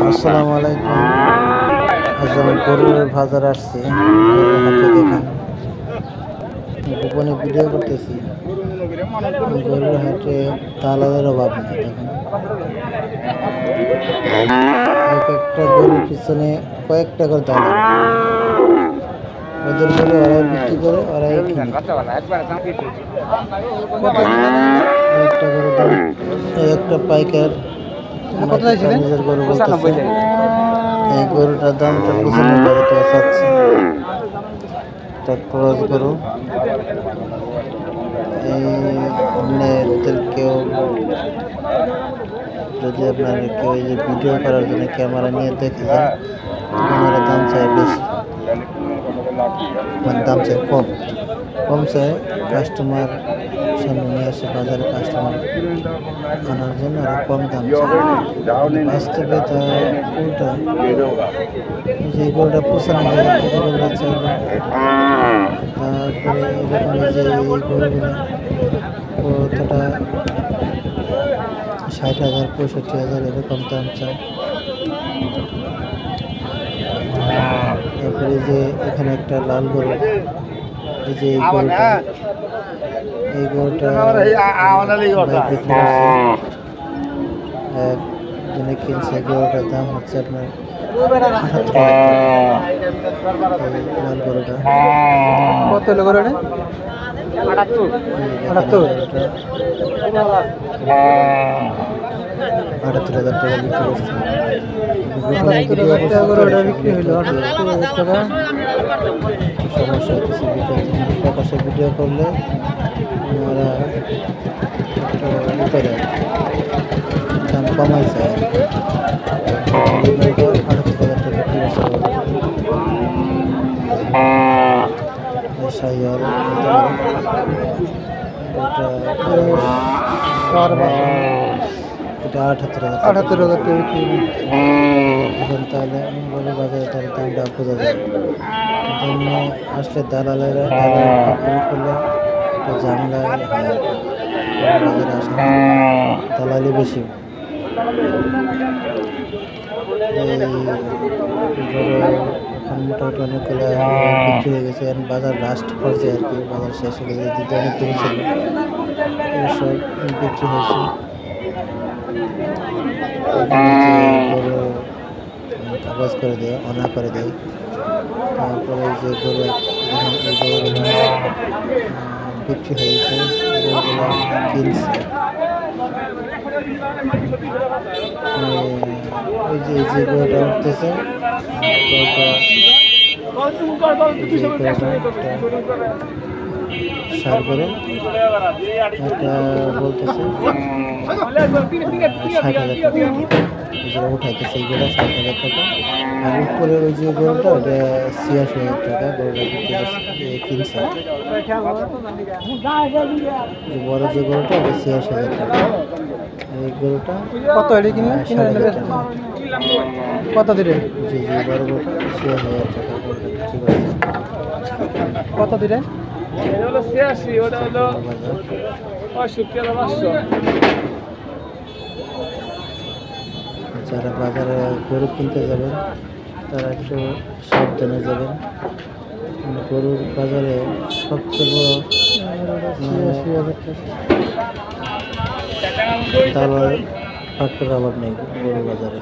আসসালামু আলাইকুম। আজ আমি গরুর বাজার আসছি, গরুর হাটে দেখেন গোপনে ভিডিও করতেছি। গরুর হাটে দালালের অভাব নেই, দেখেন এক একটা গরুর পিছনে কয়েকটা করে দালাল। ওদের গরু ওরাই বিক্রি করে, ওরাই কিনে। একটা গরুর দাম একটা পাইকার নিজের গরু বলতেছে এই গরুটার দামটা 95 টাকা চাচ্ছে। একটা ক্রস গরু। কেউ যদি আপনার কেউ এই যে ভিডিও করার জন্য ক্যামেরা নিয়ে দেখে যায়, ক্যামেরার দাম চাই বেশি, মানে দাম চাই কম কম চাই। কাস্টমার সামনে নিয়ে আসে, বাজারে কাস্টমার আনার জন্য আর কম দাম চাই। বাস্তবে তা উল্টা, যে গরুটা 95 গরুটা চাইল। তারপরে এরকম যে এই গরুগুলো কতটা 60,000 65,000 এরকম দাম চায়। তারপরে যে এখানে একটা লাল গরু, এই যে এই গরুটা বিক্রি করছে, একজনে কিনছে। গরুটার দাম হচ্ছে আপনার 78,000 টাকা। লাল গরুটা কত হলো? গরুটা 78,000 টাকা বিক্রি করছে। সমস্যা হচ্ছে প্রকাশে ভিডিও করলে ওরা করে দাম কমাইছে। 78,000 টাকা বিক্রি করছে। শাহিওয়াল এটা 78,000 টাকা বিক্রি। এখন তাহলে বলে বাজারে তার দামটা বোঝা যায়। জন্য আসলে দালালেরা করলে একটা ঝামেলা হয়। বাজারে আসে দালালি বেশি। এখন মোটামুটি অনেকগুলো বিক্রি হয়ে গেছে। এখন বাজার লাস্ট পর্যায়ে আর কি, বাজার শেষ হয়ে গেছে। দিতে অনেক গরু ছিল, সব বিক্রি হয়েছে। গরু কাগজ করে দেয়, অনা করে দেয়। তারপরে যে গরু এই গরুগুলো বিক্রি হয়ে গেছে, গরুগুলো কিনছে। ওই যে গরুটা উঠতেছে, সার করে এটা বলতেছে 60,000 টাকা উঠাইতেছে। এই গরুটা 60,000 টাকা। আর উপরে ওই যে গরুটা ওটা 86,000 টাকা গরুটা কিনছে। যে বড় যে গরুটা ওটা 86,000 টাকা। এই গরুটা কত? কত দিলে? জি জি, বড় গরুটা 86,000 টাকা গরুটা বিক্রি করছে। কত দিলে? যারা বাজারে গরু কিনতে যাবেন তারা একটু সাবধানে যাবেন। গরুর বাজারে সবচেয়ে বড় দালাল ফাটকার অভাব নেই গরুর বাজারে।